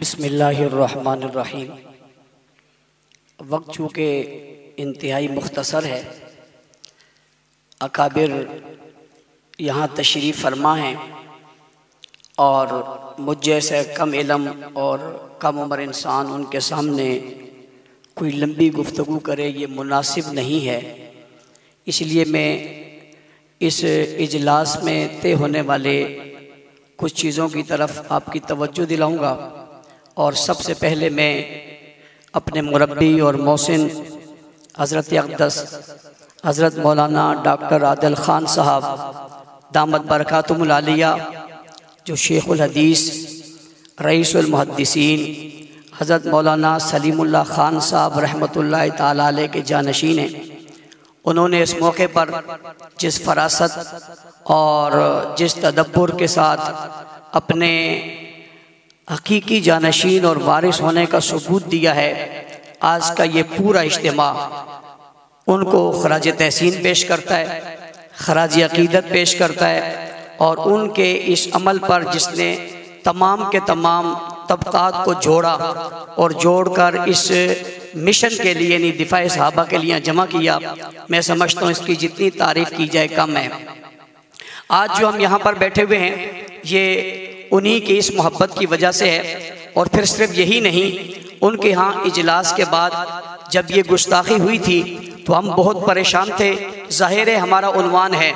بسم اللہ الرحمن الرحیم۔ وقت چونکہ انتہائی مختصر ہے، اکابر یہاں تشریف فرما ہیں اور مجھ جیسے کم علم اور کم عمر انسان ان کے سامنے کوئی لمبی گفتگو کرے یہ مناسب نہیں ہے، اس لیے میں اس اجلاس میں طے ہونے والے کچھ چیزوں کی طرف آپ کی توجہ دلاؤں گا۔ اور سب سے پہلے میں اپنے مربی اور محسن حضرت اقدس حضرت مولانا ڈاکٹر عادل خان صاحب دامت برکاتہم العالیہ، جو شیخ الحدیث رئیس المحدثین حضرت مولانا سلیم اللہ خان صاحب رحمۃ اللہ تعالیٰ علیہ کے جانشین ہیں، انہوں نے اس موقع پر جس فراست اور جس تدبر کے ساتھ اپنے حقیقی جانشین اور وارث ہونے کا ثبوت دیا ہے، آج کا یہ پورا اجتماع ان کو خراج تحسین پیش کرتا ہے، خراج عقیدت پیش کرتا ہے، اور ان کے اس عمل پر جس نے تمام کے تمام طبقات کو جوڑا اور جوڑ کر اس مشن کے لیے یعنی دفاع صحابہ کے لیے جمع کیا، میں سمجھتا ہوں اس کی جتنی تعریف کی جائے کم ہے۔ آج جو ہم یہاں پر بیٹھے ہوئے ہیں یہ انہی کی اس محبت کی وجہ سے ہے، اور پھر صرف یہی نہیں، ان کے ہاں اجلاس کے بعد جب یہ گستاخی ہوئی تھی تو ہم بہت پریشان تھے۔ ظاہر ہے ہمارا عنوان ہے،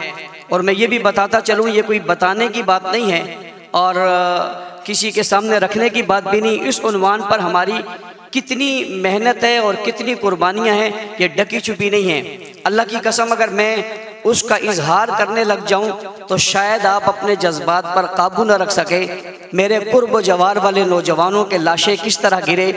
اور میں یہ بھی بتاتا چلوں یہ کوئی بتانے کی بات نہیں ہے اور کسی کے سامنے رکھنے کی بات بھی نہیں، اس عنوان پر ہماری کتنی محنت ہے اور کتنی قربانیاں ہیں یہ ڈکی چھپی نہیں ہیں۔ اللہ کی قسم اگر میں اس کا اظہار کرنے لگ جاؤں تو شاید آپ اپنے جذبات پر قابو نہ رکھ سکے۔ میرے قرب و جوار والے نوجوانوں کے لاشیں کس طرح گرے،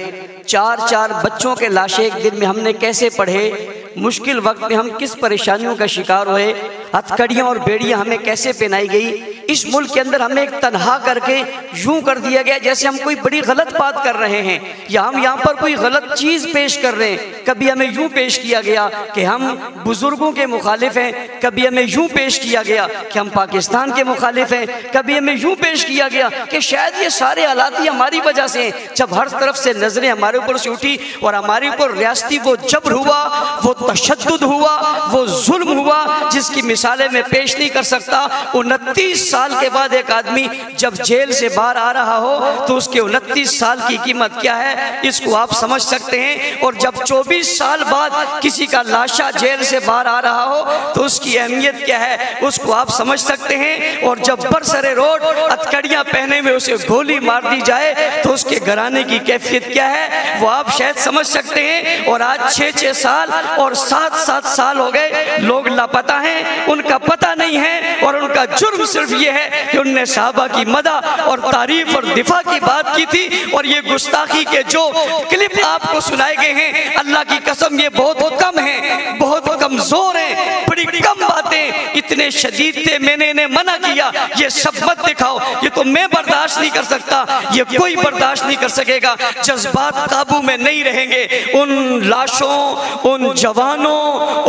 چار بچوں کے لاشیں ایک دن میں ہم نے کیسے پڑھے، مشکل وقت میں ہم کس پریشانیوں کا شکار ہوئے، ہتھکڑیاں اور بیڑیاں ہمیں کیسے پہنائی گئی، اس ملک کے اندر ہمیں ایک تنہا کر کے یوں کر دیا گیا جیسے ہم کوئی بڑی غلط بات کر رہے ہیں یا ہم یہاں پر کوئی غلط چیز پیش کر رہے ہیں۔ کبھی ہمیں یوں پیش کیا گیا کہ ہم بزرگوں کے مخالف ہیں، کبھی ہمیں یوں پیش کیا گیا کہ ہم پاکستان کے مخالف ہیں، کبھی ہمیں یوں پیش کیا گیا کہ شاید یہ سارے حالات ہی ہماری وجہ سے ہیں۔ جب ہر طرف سے نظریں ہمارے اوپر سے اٹھی اور ہمارے اوپر ریاستی وہ جبر ہوا، وہ تشدد ہوا، وہ ظلم ہوا جس کی مثالیں میں پیش نہیں کر سکتا۔ 29 سال کے بعد ایک آدمی جب جیل سے باہر آ رہا ہو تو اس کے 29 سال کی قیمت کیا ہے اس کو آپ سمجھ سکتے ہیں، اور جب 24 سال بعد کسی کا لاشا جیل سے باہر آ رہا ہو تو اس کی اہمیت کیا ہے اس کو آپ سمجھ سکتے ہیں، اور جب برسر روڈ ہتھکڑیاں پہنے میں اسے گولی مار دی جائے تو اس کے گھرانے کی کیفیت کیا ہے وہ آپ شاید سمجھ سکتے ہیں۔ اور آج 6 سال اور 7 سال ہو گئے، لوگ لاپتہ ہیں، ان کا پتہ نہیں ہے، اور ان کا جرم صرف یہ ہے کہ انہوں نے صحابہ کی مدح اور تعریف اور دفاع کی بات کی تھی، اور یہ گستاخی کے جو کلپ آپ کو سنائے گئے ہیں اللہ کی قسم یہ بہت کم ہیں، بہت کمزور ہیں، بڑی کم باتیں اتنے شدید تھے، میں نے انہیں منع کیا یہ سب مت دکھاؤ، یہ تو میں برداشت نہیں کر سکتا، یہ کوئی برداشت نہیں کر سکے گا۔ جذبات قابو میں نہیں رہیں گے، ان لاشوں، ان جوانوں،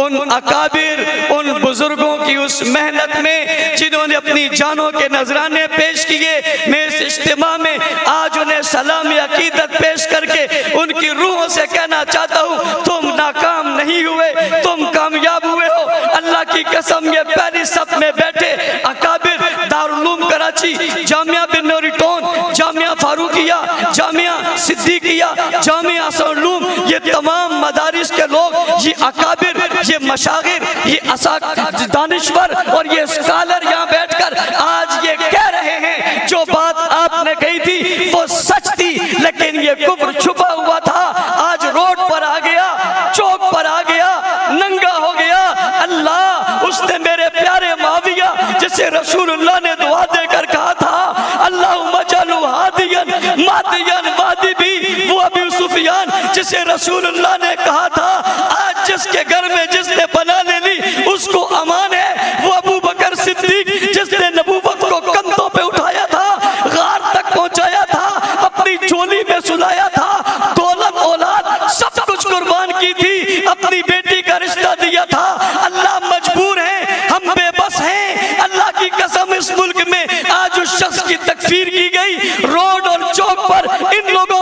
ان اکابر، ان بزرگوں کی اس محنت میں جنہوں نے اپنی جانوں کے نذرانے پیش کیے، میں اس اجتماع میں آج انہیں سلام عقیدت پیش کر کے ان کی روحوں سے کہنا چاہتا ہوں تم ناکام نہیں ہوئے، تم کامیاب ہوئے ہو۔ اللہ کی قسم یہ پہلی صف میں بیٹھے اکابر دارالعلوم کراچی، جامعہ بن نوری ٹون، جامعہ فاروقیہ، جامعہ صدیقیہ، جامعہ حسن العلوم، یہ تمام مدارس کے لوگ، یہ اکابر، یہ مشاغر، یہ دانشور اور یہ اسکالر یہاں بیٹھ کر آج یہ کہہ رہے ہیں جو بات آپ نے کہی تھی وہ سچ تھی، لیکن یہ کفر چھپا ہوا تھا، آج روڈ پر آ گیا، چوک پر آ گیا، ننگا ہو گیا۔ اللہ اس نے میرے پیارے معاویہ جسے رسول اللہ نے دعا دے کر کہا تھا اللہم اجعلہ ہادیا مہدیا وادی بھی، وہ ابو سفیان جسے رسول اللہ نے کہا تھا آج جس کے گھر میں جس نے پناہ لے لی اس کو امان ہے، وہ ابو بکر صدیق جس نے نبوت کو کندھوں پہ اٹھایا تھا، غار تک پہنچایا تھا، اپنی جھولی میں سلایا تھا، دولت اولاد سب کچھ قربان کی تھی، اپنی بیٹی کا رشتہ دیا تھا۔ اللہ مجبور ہے، ہم بے بس ہیں۔ اللہ کی قسم اس ملک میں آج اس شخص کی تکفیر کی گئی، روڈ اور چوک پر ان لوگوں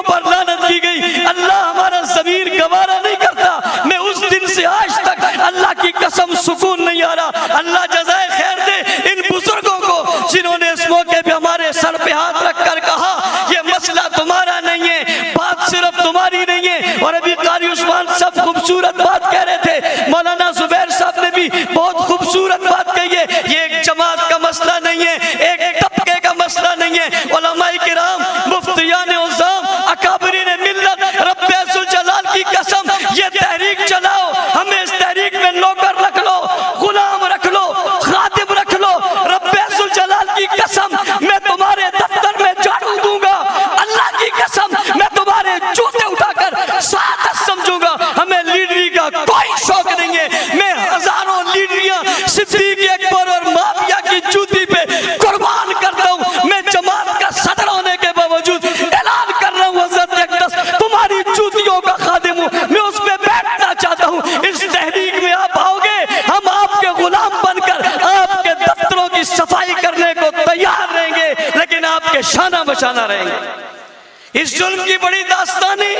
خوبصورت بات کہہ رہے تھے، مولانا زبیر صاحب نے بھی بہت خوبصورت بات کہی ہے، یہ ایک جماعت کا مسئلہ نہیں ہے، ایک طبقے کا مسئلہ نہیں ہے۔ علماء کرام، مفتیان عظام، اکابرین ملت، رب عز الجلال کی قسم، یہ تحریک چلاؤ، ہمیں اس تحریک میں نوکر رکھ لو، غلام رکھ لو، خادم رکھ لو، رب عز الجلال کی قسم میں تمہارے دفتر میں جھاڑو دوں گا، اللہ کی قسم میں تمہارے جوتے اٹھا کر سعادت سمجھوں گا۔ ہمیں لیڈری کا کوئی شوق نہیں ہے، میں ہزاروں لیڈریاں صدیق اکبر اور معاویہ کی جوتی پہ قربان کرتا ہوں، میں جماعت کا صدر ہونے کے باوجود اعلان کر رہا ہوں حضرت اقدس تمہاری جوتیوں کا خادم ہوں، میں اس پہ بیٹھنا چاہتا ہوں۔ اس تحریک میں آپ آؤ گے، ہم آپ کے غلام بن کر آپ کے دفتروں کی صفائی کرنے کو تیار رہیں گے، لیکن آپ کے شانہ بشانہ رہیں گے۔ اس ظلم کی بڑی داستانی،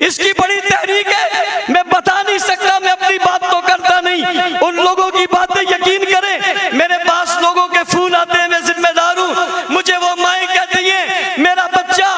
اس کی بڑی تحریک ہے، میں بتا نہیں سکتا، میں اپنی بات تو کرتا نہیں، ان لوگوں کی باتیں یقین کریں۔ میرے پاس لوگوں کے فون آتے ہیں، میں ذمہ دار ہوں، مجھے وہ مائیں کہتی ہیں میرا بچہ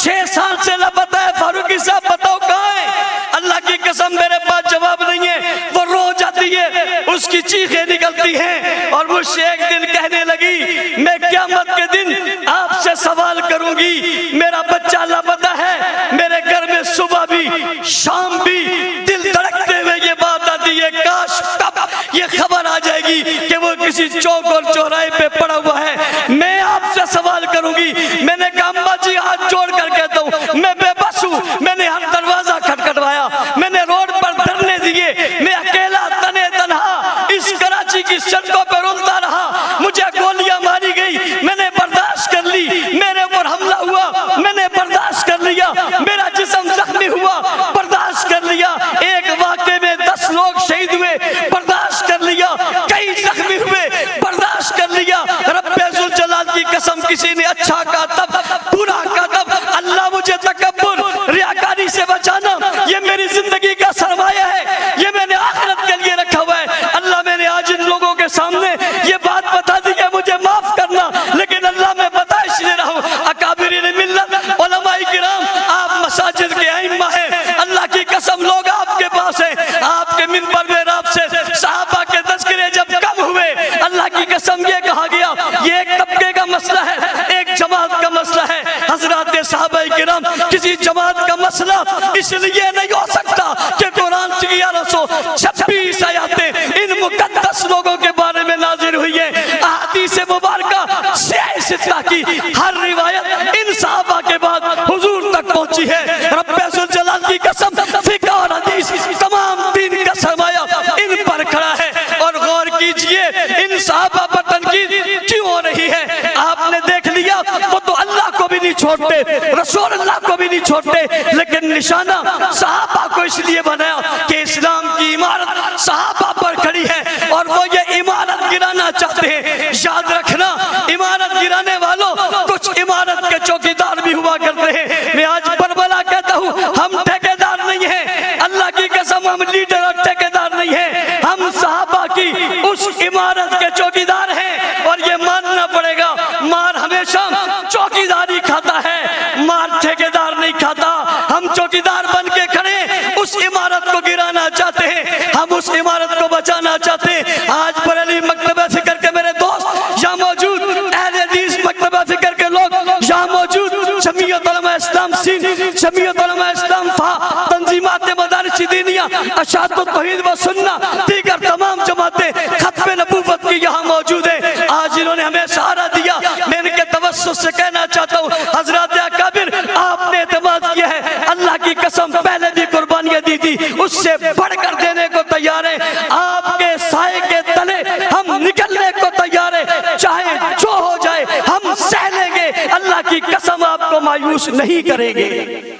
6 سال سے لاپتہ ہے، فاروقی صاحب بتاؤ کہاں ہے؟ اللہ کی قسم میرے پاس جواب نہیں ہے، وہ رو جاتی ہے، اس کی چیخیں نکلتی ہیں، اور مجھ سے ایک دن کہنے لگی میں قیامت کے دن آپ سے سوال کروں گی، میرا بچہ لاپتہ ہے، میرے گھر میں صبح بھی شام بھی دل دھڑکتے ہوئے یہ بات آتی ہے کاش کب یہ خبر آ جائے گی کہ وہ کسی چوک اور چوراہے پہ پڑا ہوا ہے، میں آپ سے سوال کروں گی۔ میں نے کہا اماں جی ہاتھ جوڑ کر کہتا ہوں میں بے بس ہوں، میں نے ہر دروازہ کھٹکھٹوایا، میں نے روڈ پر دھرنے دیے، میں اکیلا تنے تنہا اس کراچی کی سڑکوں پر رولتا رہا، مجھے گولیاں ماری گئی، میں نے برداشت کر لی، میرے اوپر حملہ ہوا، میں نے برداشت کر لیا، میرا جسم زخمی ہوا، برداشت کر لیا، ایک واقعے میں 10 لوگ شہید ہوئے، برداشت کر لیا، کئی زخمی ہوئے، برداشت کر لیا۔ رب عز الجلال کی قسم کسی نے اچھا کہا تب، برا کہا تب، اللہ مجھے تکبر ریاکاری سے بچانا، یہ میری زندگی کا سرمایہ ہے، یہ میں نے آخرت کے لیے رکھا ہوا ہے۔ اللہ میں نے آج ان لوگوں کے سامنے یہ بات بتا دی کہ مجھے معاف کرنا، لیکن اللہ میں بتا اس لیے رہا ہوں، اکابرین ملت، علماء کرام، آپ مساجد کے ائمہ ہیں، اللہ کی قسم لوگ آپ کے پاس ہیں، آپ کے منبر میں آپ سے صحابہ کے تذکرے جب کم ہوئے، اللہ کی قسم یہ کہا گیا یہ ایک طبقے کا مسئلہ ہے، ایک جماعت کا مسئلہ ہے۔ حضرات صحابہ کرام، کسی جماعت کا مسئلہ اس لیے نہیں ہو سکتا کہ قرآن سے 1126 آیاتیں ان مقدس لوگوں کے بارے میں نازل ہوئی ہیں، احادیث مبارکہ سیاہ ستہ کی ہر روایت ان صحابہ کے بعد حضور تک پہنچی ہے۔ رب عز الجلال کی قسم فقہ اور حدیث تمام دین کا سرمایہ ان پر کھڑا ہے، اور غور کیجئے ان صحابہ پر تنقید کیوں ہو رہی ہے؟ آپ نے دیکھ لیا وہ تو اللہ کو بھی نہیں چھوڑتے، رسول اللہ کو بھی نہیں چھوڑتے، لیکن نشانہ صحابہ کو اس لیے بنایا کہ اسلام کی عمارت صحابہ پر کھڑی ہے، اور وہ یہ عمارت گرانا چاہتے ہیں۔ یاد رکھنا، عمارت گرانے والوں کچھ عمارت کے چوکیدار بھی ہوا کرتے ہیں۔ میں آج بربلا کہتا ہوں ہم ٹھیکیدار نہیں ہیں، اللہ کی قسم ہم لیڈر اور ٹھیکیدار نہیں ہیں، ہم صحابہ کی اس عمارت کے چوکیدار ہیں، اور یہ ماننا پڑے گا مار ہمیشہ چوکیداری کھاتا ہے، مار ٹھیکیدار نہیں کھاتا۔ ہم چوکیدار بن کے کھڑے اس عمارت کو گرانا چاہتے ہیں، ہم اس عمارت کو بچانا چاہتے ہیں۔ آج بریلی مکتبہ فکر کے میرے دوست یہاں موجود، اہل حدیث مکتبہ فکر کے لوگ یہاں موجود، جمعیت علماء اسلام سندھ، جمعیت علماء اسلام فا، تنظیمات مدارس دینیہ، اشاعت التوحید و سنہ، دیگر تمام جماعتیں ختم نبوت کی یہاں موجود ہیں۔ آج انہوں نے ہمیں سہارا دیا، میں ان کے توسط سے کہنا چاہتا ہوں حضرات اکابر، آپ نے اعتماد کیا ہے، اللہ کی قسم پہلے بھی قربانیاں دی تھی، اس سے بڑھ کر دینے کو تیار ہیں۔ آپ کے سائے کے تلے ہم نکلنے کو تیار ہیں، چاہے جو ہو جائے ہم سہ لیں گے، اللہ کی قسم آپ کو مایوس نہیں کریں گے۔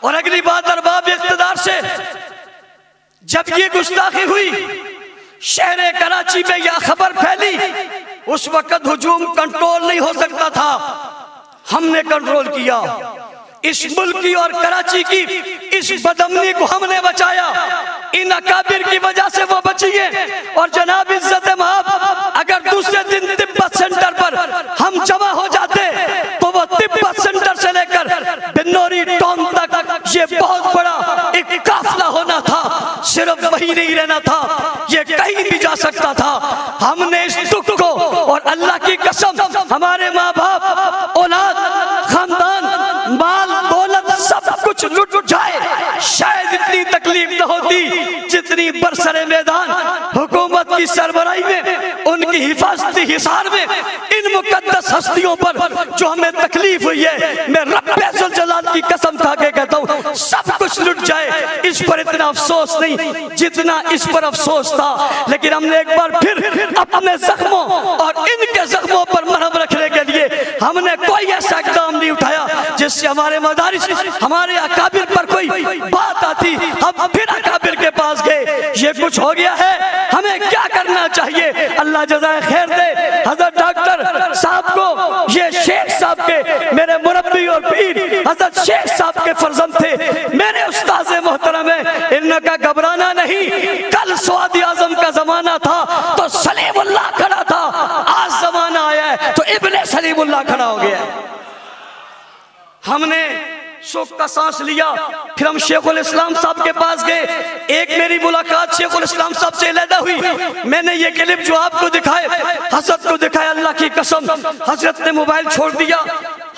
اور اگلی بات ارباب اقتدار سے، جب یہ گستاخی ہوئی، شہر کراچی میں یہ خبر پھیلی، اس وقت ہجوم کنٹرول نہیں ہو سکتا تھا، ہم نے کنٹرول کیا، اس ملک کی اور کراچی کی اس بدامنی کو ہم نے بچایا، ان اکابر کی وجہ سے وہ بچی ہے۔ اور جناب عزت مآب، اگر دوسرے دن تبت سینٹر پر ہم جمع ہو جاتے تو وہ تبت سینٹر سے لے کر بنوری ٹاؤن تک یہ بہت بڑا ایک قافلہ ہونا تھا۔ صرف وہی نہیں رہنا تھا، یہ کہیں بھی جا سکتا تھا۔ ہم نے اس دکھ کو، اور اللہ کی قسم ہمارے ماں باپ، اولاد، خاندان، مال دولت سب کچھ لٹ جائے، شاید اتنی تکلیف نہ ہوتی جتنی برسر میدان حکومت کی سربراہی میں، ان کی حفاظتی حصار میں ان مقدس ہستیوں پر جو ہمیں تکلیف ہوئی ہے۔ میں رب ذوالجلال کی قسم کھا کے کہتا ہوں سب کچھ لٹ جائے، اس پر اتنا افسوس نہیں جتنا اس پر افسوس تھا۔ لیکن ہم نے ایک بار پھر اپنے زخموں اور ان کے زخموں پر مرہم رکھنے کے لیے ہم نے کوئی ایسا اقدام نہیں اٹھایا جس سے ہمارے مدارس، ہمارے اکابر پر کوئی بات آتی۔ ہم پھر اکابر کے پاس گئے، یہ کچھ ہو گیا ہے، ہمیں کیا کرنا چاہیے؟ اللہ جزائے خیر دے حضرت ڈاکٹر صاحب کو، یہ شیخ صاحب کے میرے مربی اور پیر حضرت شیخ صاحب کے فرزند تھے، میرے استاذ محترم ہیں۔ انہوں کا گھبرانا نہیں، کل سواد اعظم کا زمانہ تھا تو سلیم اللہ کھڑا تھا، آج زمانہ آیا ہے تو ابن سلیم اللہ کھڑا ہو گیا ہے۔ ہم نے سکھ کا سانس لیا، پھر ہم شیخ الاسلام صاحب کے پاس گئے۔ ایک میری ملاقات شیخ الاسلام صاحب سے علیحدہ ہوئی، میں نے یہ کلپ جو آپ کو دکھائے، حضرت کو دکھایا، اللہ کی قسم حضرت نے موبائل چھوڑ دیا،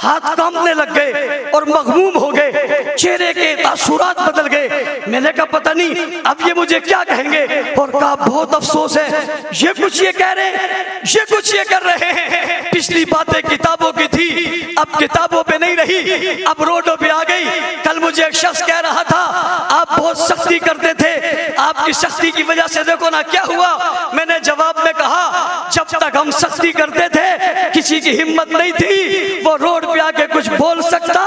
ہاتھ کانپنے لگ گئے اور مغموم ہو گئے، چہرے کے تاثرات بدل گئے۔ میں نے کہا پتہ نہیں اب یہ مجھے کیا کہیں گے، اور کہا بہت افسوس ہے، یہ کچھ یہ کہہ رہے ہیں، یہ کچھ یہ کر رہے ہیں۔ پچھلی باتیں کتابوں کی تھی، اب کتابوں پہ نہیں رہی، اب روڈوں پہ آ گئی۔ کل مجھے ایک شخص کہہ رہا تھا آپ بہت سختی کرتے تھے، آپ کی سختی کی وجہ سے دیکھو نا کیا ہوا۔ میں نے جواب میں کہا جب تک ہم سختی کرتے تھے کسی کی ہمت نہیں تھی وہ روڈ پہ آ کے کچھ بول سکتا۔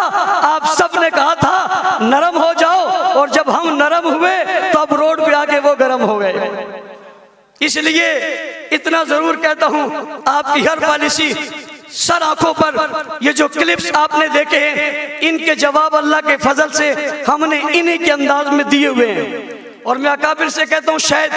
آپ سب نے کہا تھا نرم ہو جاؤ، اور جب ہم نرم ہوئے تو اب روڈ پہ آ کے وہ گرم ہو گئے۔ اس لیے اتنا ضرور کہتا ہوں، آپ کی ہر پالیسی سر آنکھوں پر یہ جو کلپس آپ نے دیکھے ہیں، ان کے جواب اللہ کے فضل سے ہم نے انہی کے انداز میں دیے ہوئے ہیں۔ اور میں اکابر سے کہتا ہوں شاید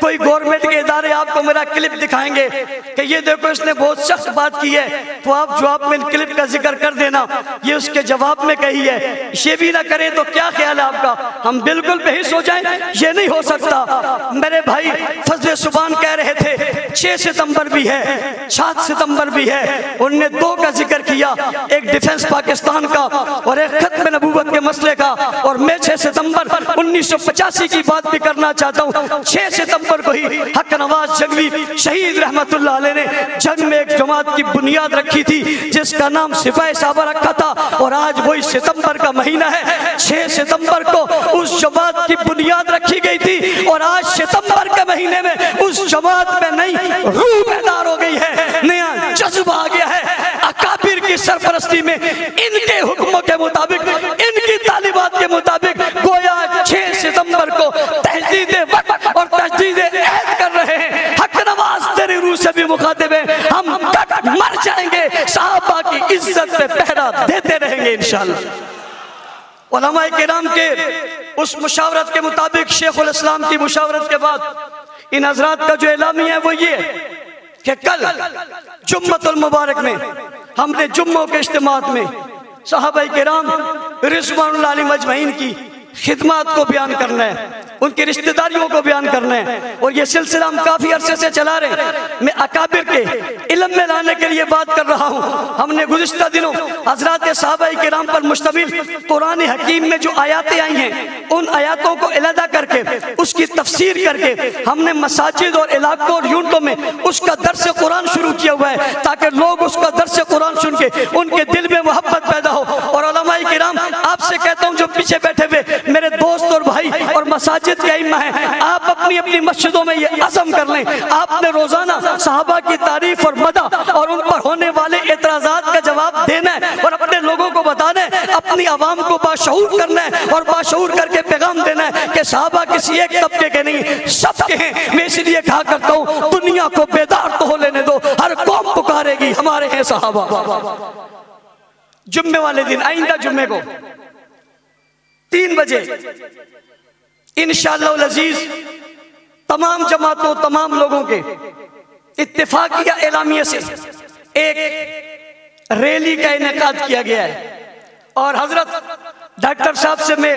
کوئی گورنمنٹ کے ادارے آپ کو میرا کلپ دکھائیں گے کہ یہ دیکھو اس نے بہت سخت بات کی ہے، تو آپ جواب میں ان کلپ کا ذکر کر دینا، یہ اس کے جواب میں کہی ہے۔ یہ بھی نہ کریں تو کیا خیال ہے آپ کا؟ ہم بالکل بحث ہو جائیں، یہ نہیں ہو سکتا۔ میرے بھائی فضل سبحان کہہ رہے تھے 6 ستمبر بھی ہے، 7 ستمبر بھی ہے، انہوں نے 2 کا ذکر کیا، ایک ڈیفنس پاکستان کا اور ایک ختم نبوت کے مسئلے کا۔ اور میں 6 ستمبر 1985 کی بات بھی کرنا چاہتا ہوں۔ 6 ستمبر کو ہی حق نواز جنگوی شہید رحمت اللہ علیہ نے جنگ میں ایک جماعت کی بنیاد رکھی تھی جس کا نام سپاہی صحابہ رکھا تھا، اور آج وہی ستمبر کا مہینہ ہے۔ 6 ستمبر کو اس جماعت کی بنیاد رکھی گئی تھی، اور آج ستمبر کے مہینے میں اس جماعت میں نئی روح بیدار ہو گئی ہے، نیا جذبہ آ گیا ہے۔ اکابر کی سرپرستی میں ان کے حکموں کے مطابق، ان کی تعلیمات کے مطابق گویا 6 ستمبر کو تجدید وقت اور تجدید عہد کر رہے ہیں۔ حق نواز تیری روح سے بھی مخاطب ہے، ہم تک مر جائیں گے صحابہ کی عزت پہ پہرا دیتے رہیں گے انشاءاللہ۔ علماء کرام کے اس مشاورت کے مطابق، شیخ الاسلام کی مشاورت کے بعد ان حضرات کا جو اعلامیہ ہے وہ یہ کہ کل جمعۃ المبارک میں ہم نے جمعوں کے اجتماعات میں صحابہ کرام رضوان اللہ علیہم اجمعین کی خدمات کو بیان کرنا ہے، ان کی رشتہ داریوں کو بیان کرنا ہے، اور یہ سلسلہ ہم کافی عرصے سے چلا رہے ہیں۔ میں اکابر کے علم میں لانے کے لیے بات کر رہا ہوں۔ ہم نے گزشتہ دنوں حضرات صحابہ کرام پر مشتمل قرآن حکیم میں جو آیاتیں آئی ہیں ان آیاتوں کو علیحدہ کر کے اس کی تفسیر کر کے ہم نے مساجد اور علاقوں اور یونٹوں میں اس کا درس قرآن شروع کیا ہوا ہے، تاکہ لوگ اس کا درس قرآن سن کے ان کے دل میں محبت پیدا ہو۔ اور علماء کرام آپ سے کہتا ہوں جو پیچھے بیٹھے ہوئے میرے دوست اور بھائی اور مساجد کے ائمہ ہیں، آپ اپنی اپنی مسجدوں میں یہ عزم کر لیں، آپ نے روزانہ صحابہ کی تعریف اور مدح اور ان پر ہونے والے اعتراضات کا جواب دینا ہے، اور اپنے لوگوں کو بتانا ہے، اپنی عوام کو باشعور کرنا ہے، اور باشعور کر کے پیغام دینا ہے کہ صحابہ کسی ایک طبقے کے نہیں، سب کے ہیں۔ میں اس لیے کہا کرتا ہوں دنیا کو بیدار تو ہو لینے دو، ہر قوم پکارے گی ہمارے ہیں صحابہ۔ جمعے والے دن، آئندہ جمعے کو 3 بجے انشاءاللہ العزیز تمام جماعتوں، تمام لوگوں کے اتفاقیہ اعلامیہ سے ایک ریلی کا انعقاد کیا گیا ہے، اور حضرت ڈاکٹر صاحب سے میں